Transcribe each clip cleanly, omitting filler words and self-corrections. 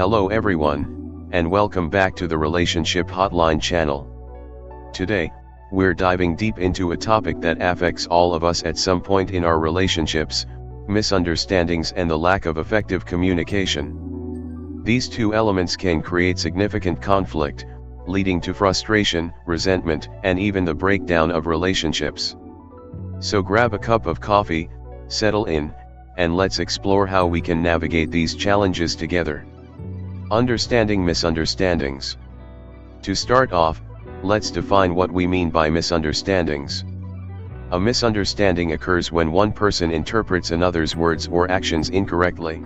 Hello everyone, and welcome back to the Relationship Hotline channel. Today, we're diving deep into a topic that affects all of us at some point in our relationships: misunderstandings and the lack of effective communication. These two elements can create significant conflict, leading to frustration, resentment, and even the breakdown of relationships. So grab a cup of coffee, settle in, and let's explore how we can navigate these challenges together. Understanding misunderstandings. To start off, let's define what we mean by misunderstandings. A misunderstanding occurs when one person interprets another's words or actions incorrectly.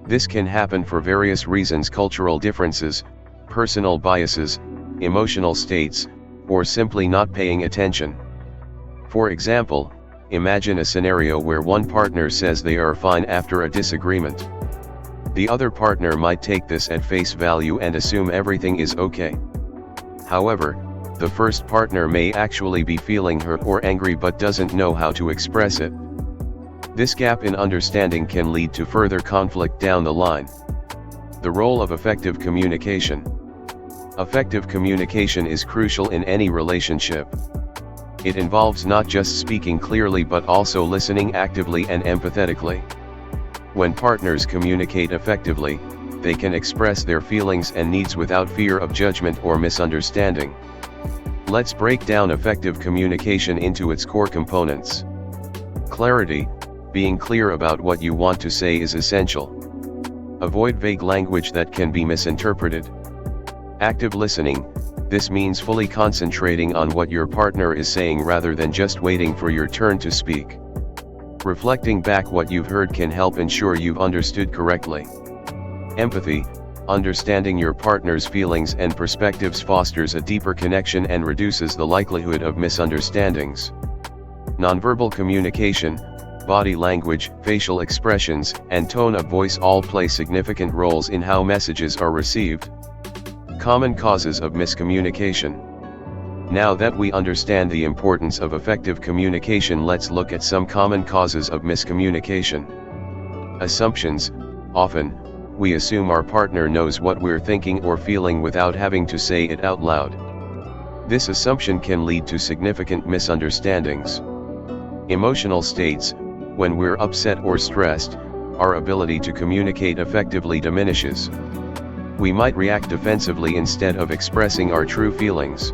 This can happen for various reasons: cultural differences, personal biases, emotional states, or simply not paying attention. For example, imagine a scenario where one partner says they are fine after a disagreement. The other partner might take this at face value and assume everything is okay. However, the first partner may actually be feeling hurt or angry but doesn't know how to express it. This gap in understanding can lead to further conflict down the line. The role of effective communication. Effective communication is crucial in any relationship. It involves not just speaking clearly but also listening actively and empathetically. When partners communicate effectively, they can express their feelings and needs without fear of judgment or misunderstanding. Let's break down effective communication into its core components. Clarity. Being clear about what you want to say is essential. Avoid vague language that can be misinterpreted. Active listening. This means fully concentrating on what your partner is saying rather than just waiting for your turn to speak. Reflecting back what you've heard can help ensure you've understood correctly. Empathy. Understanding your partner's feelings and perspectives fosters a deeper connection and reduces the likelihood of misunderstandings. Nonverbal communication. Body language, facial expressions, and tone of voice all play significant roles in how messages are received. Common causes of miscommunication. Now that we understand the importance of effective communication, let's look at some common causes of miscommunication. Assumptions. Often, we assume our partner knows what we're thinking or feeling without having to say it out loud. This assumption can lead to significant misunderstandings. Emotional states. When we're upset or stressed, our ability to communicate effectively diminishes. We might react defensively instead of expressing our true feelings.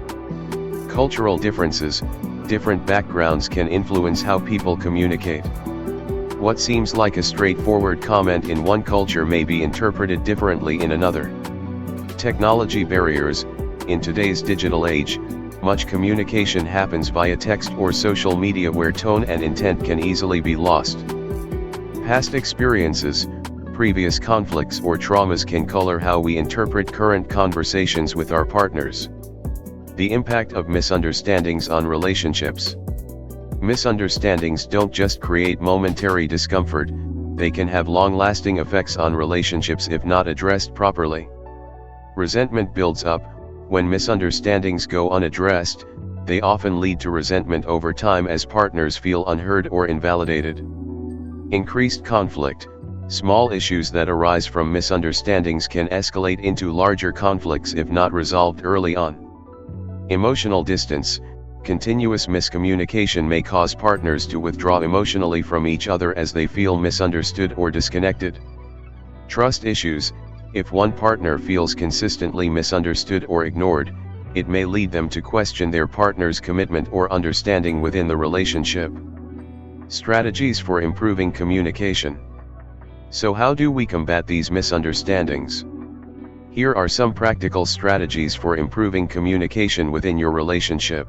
Cultural differences. Different backgrounds can influence how people communicate. What seems like a straightforward comment in one culture may be interpreted differently in another. Technology barriers. In today's digital age, much communication happens via text or social media where tone and intent can easily be lost. Past experiences. Previous conflicts or traumas can color how we interpret current conversations with our partners. The impact of misunderstandings on relationships. Misunderstandings don't just create momentary discomfort, they can have long-lasting effects on relationships if not addressed properly. Resentment builds up. When misunderstandings go unaddressed, they often lead to resentment over time as partners feel unheard or invalidated. Increased conflict. Small issues that arise from misunderstandings can escalate into larger conflicts if not resolved early on. Emotional distance. Continuous miscommunication may cause partners to withdraw emotionally from each other as they feel misunderstood or disconnected. Trust issues. If one partner feels consistently misunderstood or ignored, it may lead them to question their partner's commitment or understanding within the relationship. Strategies for improving communication. So how do we combat these misunderstandings? Here are some practical strategies for improving communication within your relationship.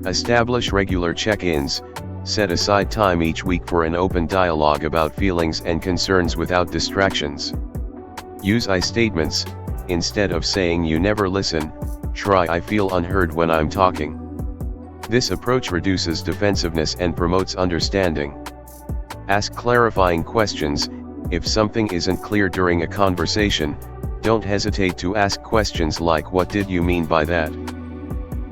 Establish regular check-ins. Set aside time each week for an open dialogue about feelings and concerns without distractions. Use I statements. Instead of saying "you never listen," try "I feel unheard when I'm talking." This approach reduces defensiveness and promotes understanding. Ask clarifying questions. If something isn't clear during a conversation, don't hesitate to ask questions like "What did you mean by that?"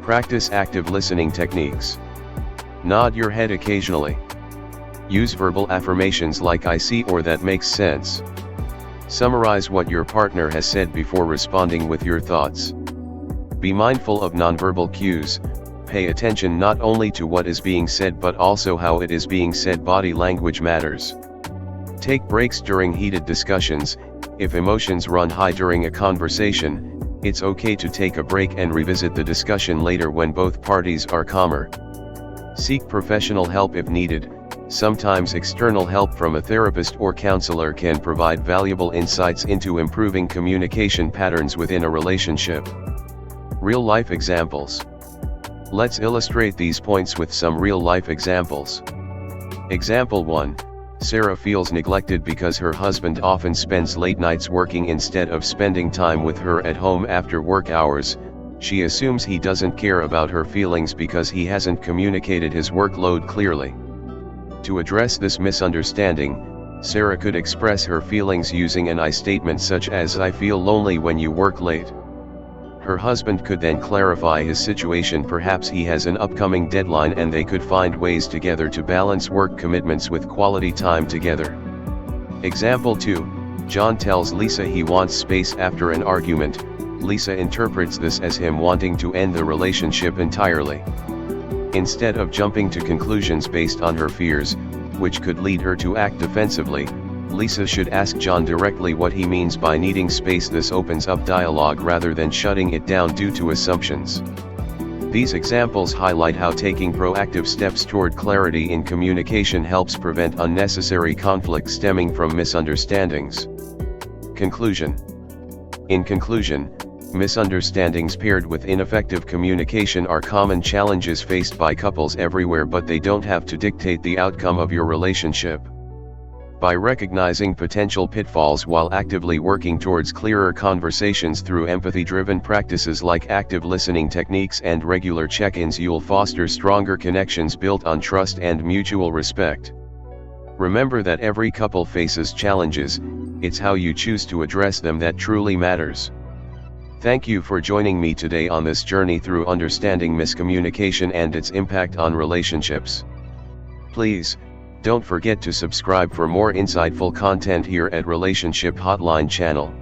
Practice active listening techniques. Nod your head occasionally. Use verbal affirmations like "I see" or "that makes sense." Summarize what your partner has said before responding with your thoughts. Be mindful of nonverbal cues. Pay attention not only to what is being said but also how it is being said. Body language matters. Take breaks during heated discussions. If emotions run high during a conversation, it's okay to take a break and revisit the discussion later when both parties are calmer. Seek professional help if needed. Sometimes external help from a therapist or counselor can provide valuable insights into improving communication patterns within a relationship. Real-life examples. Let's illustrate these points with some real-life examples. Example 1. Sarah feels neglected because her husband often spends late nights working instead of spending time with her at home after work hours. She assumes he doesn't care about her feelings because he hasn't communicated his workload clearly. To address this misunderstanding, Sarah could express her feelings using an I statement such as "I feel lonely when you work late." Her husband could then clarify his situation. Perhaps he has an upcoming deadline and they could find ways together to balance work commitments with quality time together. Example 2. John tells Lisa he wants space after an argument. Lisa interprets this as him wanting to end the relationship entirely. Instead of jumping to conclusions based on her fears, which could lead her to act defensively, Lisa should ask John directly what he means by needing space. This opens up dialogue rather than shutting it down due to assumptions. These examples highlight how taking proactive steps toward clarity in communication helps prevent unnecessary conflict stemming from misunderstandings. Conclusion. In conclusion, misunderstandings paired with ineffective communication are common challenges faced by couples everywhere, but they don't have to dictate the outcome of your relationship. By recognizing potential pitfalls while actively working towards clearer conversations through empathy-driven practices like active listening techniques and regular check-ins, you'll foster stronger connections built on trust and mutual respect. Remember that every couple faces challenges. It's how you choose to address them that truly matters. Thank you for joining me today on this journey through understanding miscommunication and its impact on relationships. Please, don't forget to subscribe for more insightful content here at Relationship Hotline channel.